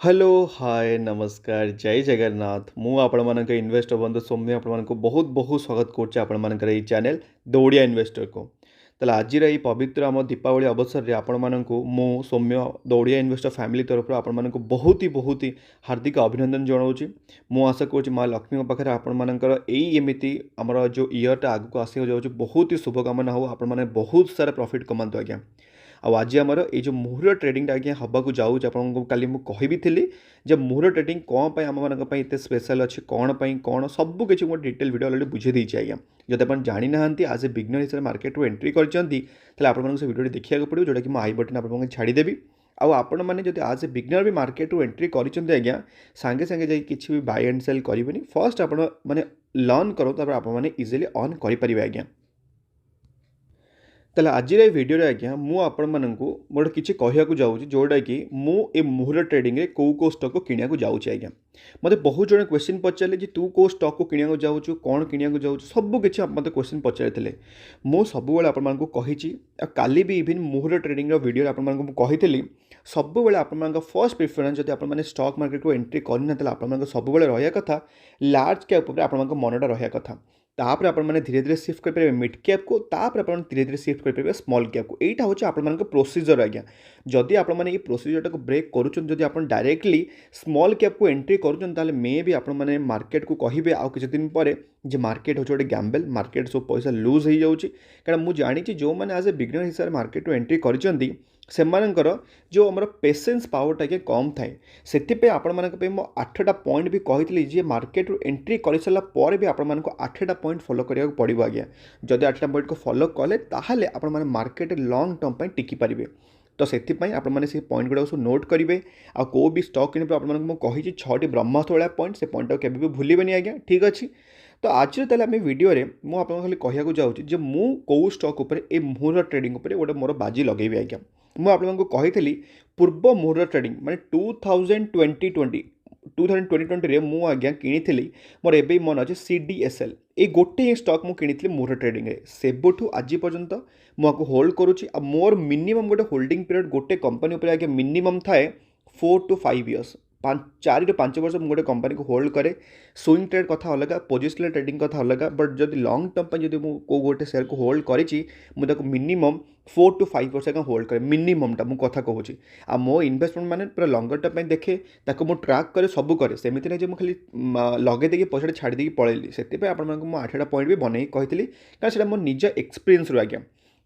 Hello hi नमस्कार जय जगन्नाथ मु आपण मानक इन्वेस्टर बंधु सौम्य आपण मानक बहुत बहुत स्वागत करुच्चे आपण मानकर ये चैनल दौड़िया इन्वेस्टर को ताला आज ये पवित्र आम दीपावली अवसर रे आपण मानक मु सौम्य दौड़िया इन्वेस्टर फैमिली तरफ आपण मानक बहुत ही हार्दिक अभिनंदन जनाऊँगी मु आशा करुँच माँ लक्ष्मी पाखे आपण मानकर यही एमती आमर जो इयरटा आगक आसक जाऊँ बहुत ही शुभकामना हो आपण मैंने बहुत सारा प्रॉफिट कमातु आज्ञा आज आमर ये जो मुहूर्त ट्रेडिंग आज्ञा हवाक जाऊँ आपको काली मुझे कही जे मुहूर्त ट्रेडिंग कौन पर आम मान ये स्पेशल अच्छे कौन पर कौन सब किसी गोटे डिटेल वीडियो अलरेडी बुझे देती आज्ञा जब आप जानी ना आज ए बिगनर हिसाब से मार्केट रू एंट्री कर वीडियो देखा पड़ो जोटा कि आई बटन आपको छाड़देवी आपण मैंने जब आज ए बिगनर भी मार्केट रू एंट्री कर आज्ञा सांगे सांगे जाए किसी भी बाय एंड सेल करेंगे फर्स्ट आप लर्न करो आपने इजिली अर्न करेंगे आज्ञा ताला आज वीडियो आज्ञा मुझे गोटे किसी कहूँ जाऊँगी जोटा कि मुझे मुहूर्त ट्रेडिंग रे कौ स्टॉक को किणा जाऊँ आज्ञा मत बहुत जन क्वेश्चन पचारे कि तू कौ स्टॉक को किणा जाऊँ कौन किणा जाऊँ सब किसी मत क्वेश्चन पचारे मुझे सब आपको कही काली भी इवन मुहूर्त ट्रेडिंग वीडियो आपको सब आप फर्स्ट प्रिफरेन्स जब आपने स्टॉक मार्केट को एंट्री करना आप सब रहा कथा लार्ज कैप आप मनटा रहा कथा तापर आप धीरे धीरे सिफ्ट करेंगे मिड कैप को तापर आप धीरे धीरे सिफ्ट करेंगे स्मॉल कैप को यहाँ हूँ आप प्रोसीजर आज्ञा जदि आपने प्रोसीजर को ब्रेक करुँच आप डायरेक्टली स्मॉल कैप को एंट्री करुँच मे भी आपने मार्केट को कहे आउ किसी दिन पर जे मार्केट हूँ गोटे गैम्बल मार्केट सब पैसा लूज हो जाऊँगी कारण मुझे जानी जो मैंने आज ए बिगनर हिसाब से मार्केट को एंट्री कर सेमानंकर जो आमर पेसेंस पावरटा के कम थाए से आपण मो 8टा पॉइंट भी कही जे मार्केट एंट्री कर सारा पर भी आपण 8टा पॉइंट फॉलो करा पड़ो आज्ञा जदि 8टा पॉइंट को फॉलो कले ताहले आपण मार्केट लॉन्ग टर्म पर टिकी पारे तो से आपने से पॉइंट गुड़ा सब नोट करेंगे आ को भी स्टॉक किने आपको कही 6टी ब्रह्मस्थ भाया पॉइंट से पॉइंट के भूलें आज्ञा ठीक अच्छे तो आज तेल वीडियो मुझे खाली कहूँ जाऊँगी मु कौ स्टॉक उपर ए मुहूर्त ट्रेडिंग उपर गोटे मोर बाजी लगेबी आज्ञा मुझे आपको कही पूर्व मुहूर्त ट्रेडिंग माने 2020 रे मु आज्ञा किनी मोर एबे मन अच्छे CDSL ये गोटे ही स्टॉक मुझे किनी मुहूर्त ट्रेडिंग रे सेबठू आज पर्यंत मुझे होल्ड करुच्ची मोर मिनिमम गोटे होल्डिंग पीरियड गोटे कंपनी उपर आज्ञा मिनिमम थाए 4 to 5 इयर्स 4 to 5 वर्ष गोटे कंपनी को होल्ड करे स्विंग ट्रेड कथा अलग पोजिशनल ट्रेडिंग कथा अलग बट जब लॉन्ग टर्म पर जब को गोटे शेयर को होल्ड करी मिनिमम 4 to 5 वर्ष होल्ड करे मिनिममटा मुझे कथा कहूँ आ मो इन्वेस्टमेंट मैंने पूरा लंगर टर्म देखे ताको ट्राक करे सब करे सेमती नहीं खाली लगे देकी पैसा छाड़ी देकी पलैली से 8टा पॉइंट भी बनई कही कारण मोर निज एक्सपीरियंस रू आज्ञा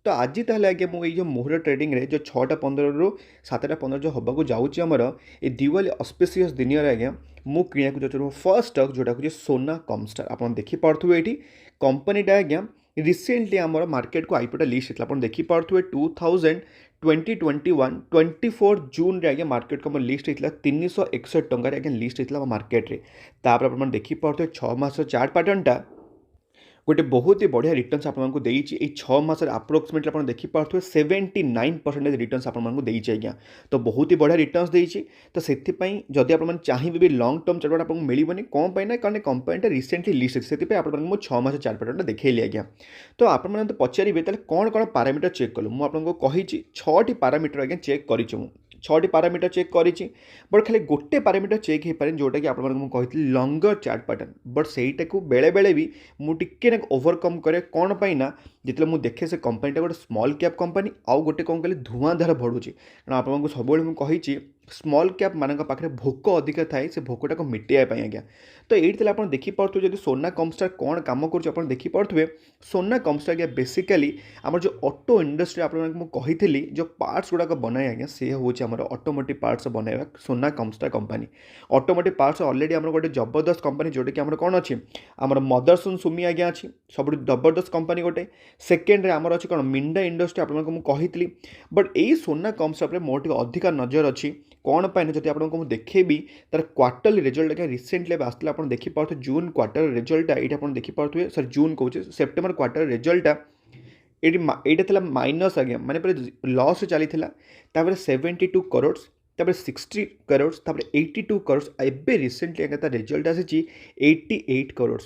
तो आज ताहले आज्ञा मुझे जो मुहूर्त ट्रेडिंग रे जो 6टा 15 रू 7टा 15 जो हवा जाऊँगी आमर ये दिवाली ऑस्पिशियस दिन आज्ञा मु किणा जाऊँ फर्स्ट स्टॉक जोटा हूँ सोना कमस्टार आप देखिपे ये कंपनीटा आज्ञा रिसेंटली आमर मार्केट को आईपीओटा लिस्ट होता आप देखिपे 2021 24 जून रे आज्ञा मार्केट को लिस्ट होता 361 टंकार आज्ञा लिस्ट होता मार्केट रे तापर आप देखिपे 6 मास चार्ट पैटर्नटा गोटे बहुत ही बढ़िया रिटर्न्स आपको देती 6 मास आप्रोक्सीमेटली आप देखिपे 79% रिटर्न्स आपको देती आज्ञा तो बहुत ही बढ़िया रिटर्न्स देती तो से जदि आप चाहिए भी लॉन्ग टर्म चार्ट आपको मिलनी कौन पाई ना कारण कंपनीटा रिसेंटली लिस्ट से आपको 6 मास चार्ट पैटर्न देखली आज्ञा तो आपने तो पचारे कौन कौन पारामीटर चेक कलु मुझे कही 6टी पारामीटर आज्ञा चेक कर 6टी पारामीटर चेक करी बट खाली गोटे पारामीटर चेक हो पारे जोटा कि आपको कही लंगर चार्ट पैटर्न बट सहीटा को बेले बेले भी मुझे ओवरकम करे कौन पाई ना जिते मुझे देखे से कंपनीटा गोटे स्मॉल कैप कंपनी आउ गोटे कौन कहले धुआंधार बढ़ुची कारण आपको सब मुझे स्मॉल कैप मान पाखे भोक अधिक थाए से भोकटा को मिटाइवाई आज्ञा तो ये आप देखिपे जब सोना कमस्टार कौन कम कर देखिपे सोना कमस्टार आज्ञा बेसिकाली आम जो ऑटो इंडस्ट्री आपको कही जो पार्ट्स गुड़ाक बनाए आज्ञा सी हूँ आम ऑटोमोटिव पार्ट्स बनाया सोना कमस्टार कंपनी ऑटोमोटिव पार्ट्स ऑलरेडी आम गोटे जबरदस्त कंपनी जोटा कि आम कौन अच्छी आम मदरसन सुमी आज्ञा अच्छी सब जबरदस्त कंपनी गोटे सेकेंड आमर अच्छी कौन मिंडा इंडस्ट्री आपको कही बट यही सोना कमस्टार मोर अधिक नजर अच्छी कौन पाए जब आपको देखेबी तार क्वार्टरली रिजल्ट आज्ञा रिसेंटली आसला आप देखिपे जून क्वार्टर रिजल्टा ये आप देखिपे सर जून कहूँ सेप्टेम्बर क्वार्टर रिजल्टा ये माइनस आज्ञा माने लॉस चली 72 करोड़ 60 करोड़ 82 करोड़ एवं रिसेंटली आज्ञा रिजल्ट आसी 88 करोड़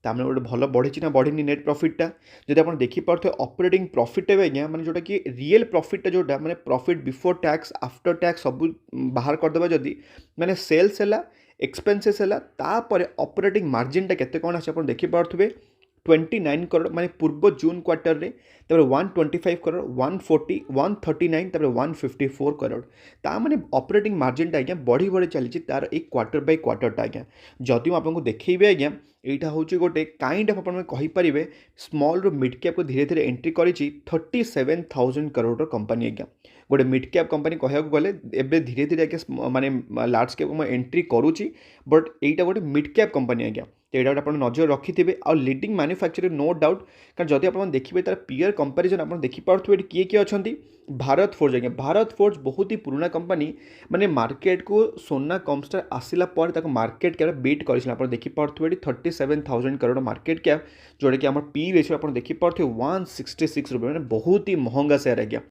तार गोटे भल बढ़ी ना बढ़ी नेट प्रॉफिटा जब आप देखिपे ऑपरेटिंग प्रॉफिट है आज्ञा माने जोटा कि रियल प्रॉफिट जोटा माने profit before tax after tax सब बाहर करदे जदि माने सेल्स है एक्सपेंसेस है तापर ऑपरेटिंग मार्जिन केते कौन आप देखिपे 29 करोड़ माने पूर्व जून क्वार्टर रे 125 करोड़ 140 139 154 करोड़ ता माने ऑपरेटिंग मार्जिन आज्ञा बढ़ी बढ़ी चली तार एक क्वार्टर बाय क्वार्टर आज्ञा जदि आपको देखिए आज्ञा यहाँ हूँ गोटे काइंड ऑफ आप कहींपारे स्मॉल रू मिड कैप को धीरे धीरे एंट्री करी 37,000 करोड़ कंपनी आज्ञा गोटे मिड कैप कंपनी कहूँ गले एवं धीरे धीरे आज्ञा माने लार्ज कैप में एंट्री करुच्ची बट यहाँ गोटे मिड कैप कंपनी आज्ञा तो यहाँ आप नजर रखिथे आ लीडिंग मैन्युफैक्चरिंग नो डाउट कारण जदि आप देखिए तार पीयर कंपेरिजन आप देखिपे किए किए अच्छा भारत फोर्ज आज्ञा भारत फोर्ज बहुत ही पुराना कंपनी माने मार्केट को सोना कमस्टार आसला पर मार्केट कैप बीट कर देखिपे 37,000 करोड़ मार्केट कैप जोटा कि आम पी रेशियो आप देखिपे 166 रुपये मैंने बहुत ही महंगा शेयर आज्ञा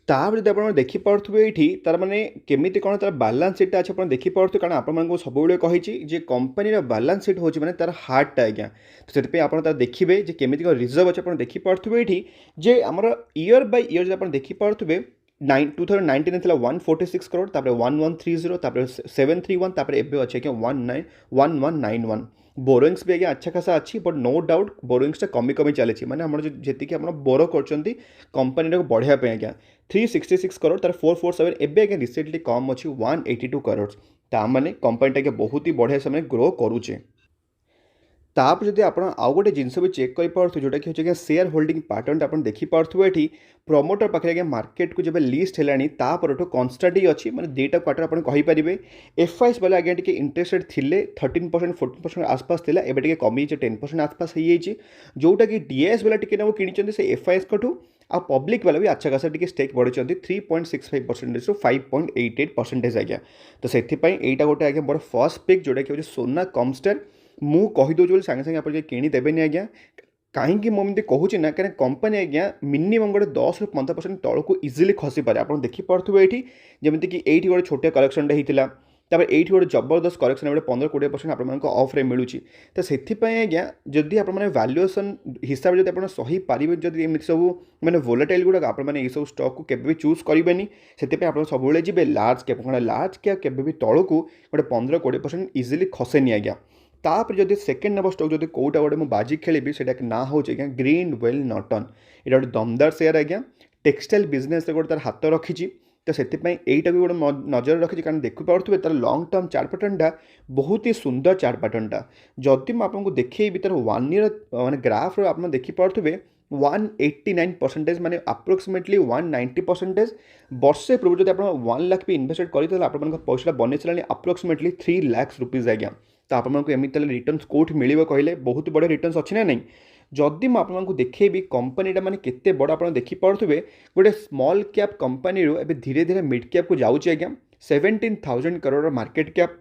तापर जब आप देखिपे ये तार मैंने केमी कौन तार बालांस सीट अच्छे आप देखिपे कारण आपको सब कही कंपनी बालांस सीट हो तार हार्टा आज्ञा तो से आप देखिए केमी कौन रिजर्व अच्छे आप देखिपे ये जे आम इयर बाय इयर जब आप देखिपे 2019 थी 146 करोड़ तापर 1130 तापर 731 तापर एबे अच्छे क्या 1191 बोरोइंग्स भी आज्ञा अच्छा खासा अच्छी बट नो डाउट बोरोइंग्स कमी कमी चली माने हम जी आप बोरो कर कंपनी को बढ़ाई आज्ञा 366 करोड़ तार 447 एबे आज्ञा रिसेंटली कम अच्छी 182 करोड़ ता माने कंपनी आज्ञा बहुत ही बढ़िया समय ग्रो करुचे ताप जब आप आउ गोटे जिनस भी चेक कर जोटा कि हूँ शेयर होल्डिंग पैटर्न आप देखिपे ये प्रमोटर पाखे आज्ञा मार्केट को जब लिस्ट है तापर कन्स्टाट ही अच्छी मैंने दुईटा क्वार्टर आप कहींपारे एफआईएस वाले आज्ञा टी इंटरेस्टेड थे 13% 14% आसपास था एवं कमी 10% आसपास हो जोटा कि डीएस वाला टी कि से एफआईएस कठू आ पब्लिक वाला भी अच्छा खासा टी स्टेक बढ़ी 3.65% 5.88% आज्ञा तो से गोटे आज्ञा बड़ फर्स्ट पिक जोटा कि सोना कमस्टार मु कहीदे सागे सागे आप किदेनि आज्ञा कहीं मुझे कहूँ ना क्या कंपनी आज्ञा मिनिमम गोटे 10 ରୁ 15% तौक को इजिली खसी पारे आप देखिपे ये जमीक ये गोटे छोटे कलेक्शन होता तापर ये गोटे जबरदस्त कलेक्शन गोटे 15-20% आप ऑफ्रे मिलूँ तो से आज्ञा जदि आप वैल्यूएसन हिसाब से जब सही पारे जब एम सब मैंने वोलेटाइल गुड़ाक आप सब स्टॉक को केवे चूज करेंगे से आप सब जी लार्ज कैप क्या लार्ज कैप के तौक गोटे 15-20% इजिली खसेनि आज्ञा तापर जब सेकेंड नंबर स्टॉक जब कौटा गोटे मुझे बाजी खेली से ना हो ग्रीन वेल नॉटन ये गोटे दमदार शेयर आज्ञा टेक्सटाइल बिजनेस गोटे तार हाथ रखी तो से यहीटा भी गोटे नजर रखी कारण देखिपे तार लंग टर्म चार्ट पैटर्नटा बहुत ही सुंदर चार्ट पैटर्नटा जदि मुझे देखिए तार 1 ईयर माने ग्राफ आप देखिपे 189% माने अप्रोक्सीमेटली 190% वर्षे पूर्व जब आप 1 लाख भी इन्वेस्ट करते आप पैसा बन सारे अप्रोक्सीमेटली 3 लाख रुपीज आज्ञा तो आपको एमती रिटर्न कौट मिले कहले बहुत बड़े रिटर्न अच्छी ना नहीं जदि मुझे देखी कंपनीटा माने केते बड़ आप देखिपे गोटे स्मॉल कैप कंपनी ए धीरे धीरे मिड कैप को जाऊँगी आज्ञा 17,000 करोड़ मार्केट कैप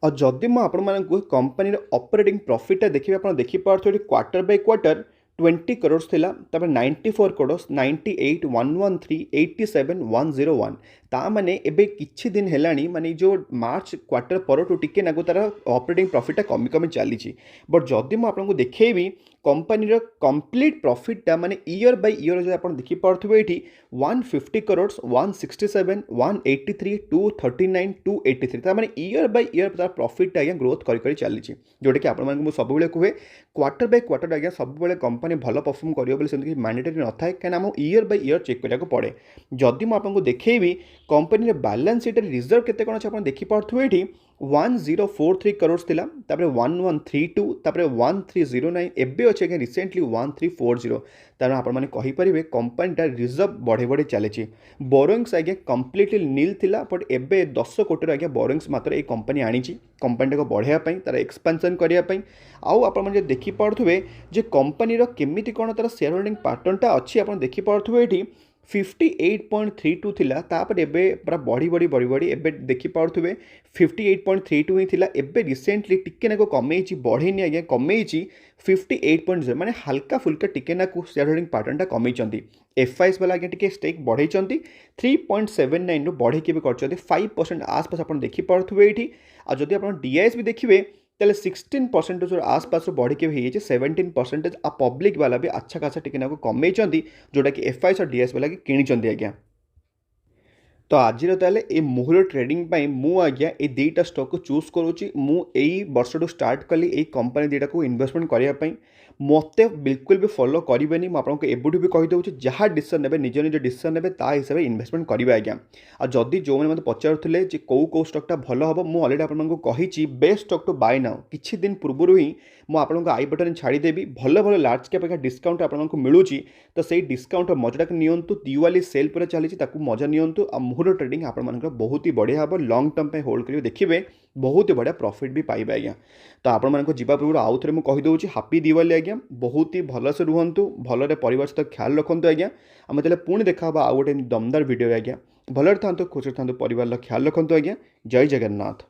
और जदि मुझे कंपनी ऑपरेटिंग प्रॉफिट देखिए आप देखिपे क्वार्टर बाय क्वार्टर 20 करोड़ थिला तब 94 करोड़ 98 113 87 101 ता माने एबे किछि दिन हेलानी माने जो मार्च क्वार्टर पर टिके नागु तार ऑपरेटिंग प्रॉफिट कमी कमी चली बट जदि मु आपको देखैबी कंपनी कंप्लीट प्रॉफिटा माने ईयर बाय ईयर जो आप देखिपे ये 150 करोड़ 167 183 239 283 तार माने ईयर बाय ईयर तार प्रॉफिट आज्ञा ग्रोथ करी चली जोटा कि आप सब कहे क्वार्टर बाय क्वार्टर आज्ञा सब कंपनी भल परफॉर्म कर मैंडेटरी न था कहीं ईयर बाय ईयर चेक करा पड़े जदि मुझे आपको देखैबी कंपनी बैलेंस शीट रिजर्व केते कोन अच्छे आप देखिपे ये 1043 करोड़ थिला तापर 1132 तापर 1309 एबे अच्छे रिसेंटली 1340 तार आप कहींपारे कंपनीटा रिजर्व बढ़े बढ़े चली बोरोइंग्स आज्ञा कम्प्लीटली नील थिला बट एबे 10 कोटी आज्ञा बोरोइंग्स मात्र ये कंपनी आनी कंपनी को बढ़ाई तार एक्सपेंशन करने आउ आप देखिपे जे कंपनी केमिति कौन तार शेयर होल्डिंग पैटर्नटा अच्छी आप देखिपे ये 58.32 थिला तापर एबे पूरा बढ़ी बढ़ी बढ़ी बढ़ी एबे देखिपे 58.32 ही थिला एबे रिसेंटली टिके नाको कमे बढ़ेनि आज्ञा कमे 58.0 माने हल्का फुल्का टिके नाको शेयर होल्डिंग पैटर्नटा कमे एफआईएस वाला आज्ञा टिके स्टेक बढ़े 3.79 रू बढ़े भी कर 5% आसपास आप देखिपे ये जदि आप डीआईएस भी देखिए तेल 16% आसपास बढ़ी हो 17% आ पब्लिक वाला भी अच्छा खासा टिके कमे जोटा कि एफआईएस और डीएस वाला किणी आज्ञा। तो आज ताले ए मुहूर्त ट्रेडिंग पाई मु आज्ञा ए दुईटा स्टॉक को चूज करूची मु एई वर्ष स्टार्ट कली ए कंपनी दुईटा को इन्वेस्टमेंट करिया पई मते बिल्कुल भी फॉलो करेंगे मुझे एबुठू भी कहीदे जहाँ डिसीजन ने निज निज डिसीजन ने हिसाब से इन्वेस्टमेंट करेंगे आज्ञा। आ जदि जो मैंने मत पचारुले कौ स्टॉकटा भल हम मुझे अलरेडी आपको best stock to buy now किछि दिन पूर्व ही मुझे आई बटन छाड़देवी भल भल लार्ज कैप डिस्काउंट आपको मिलूँ तो सही डिस्काउंट मजाटा नियंतु दिवाली सेल पर चली मजा नियंतु आ मुहूर्त ट्रेडिंग आप बहुत ही बढ़िया हम लंग टर्म पे होल्ड करेंगे देखिए बहुत ही बढ़िया प्रॉफिट भी पाइबे आज्ञा। तो आपण मानको जीवा पूर्व आउ थे मुझे कहीदे हैप्पी दिवाली आज्ञा बहुत ही भलसे रुहतु भलरे परिवार सहित ख्याल रखु आज्ञा। आम तेल पुणी देखा आउ गोटे दमदार वीडियो आज्ञा भलरे था खुशी था परिवार ख्याल रखु आज्ञा। जय जगन्नाथ।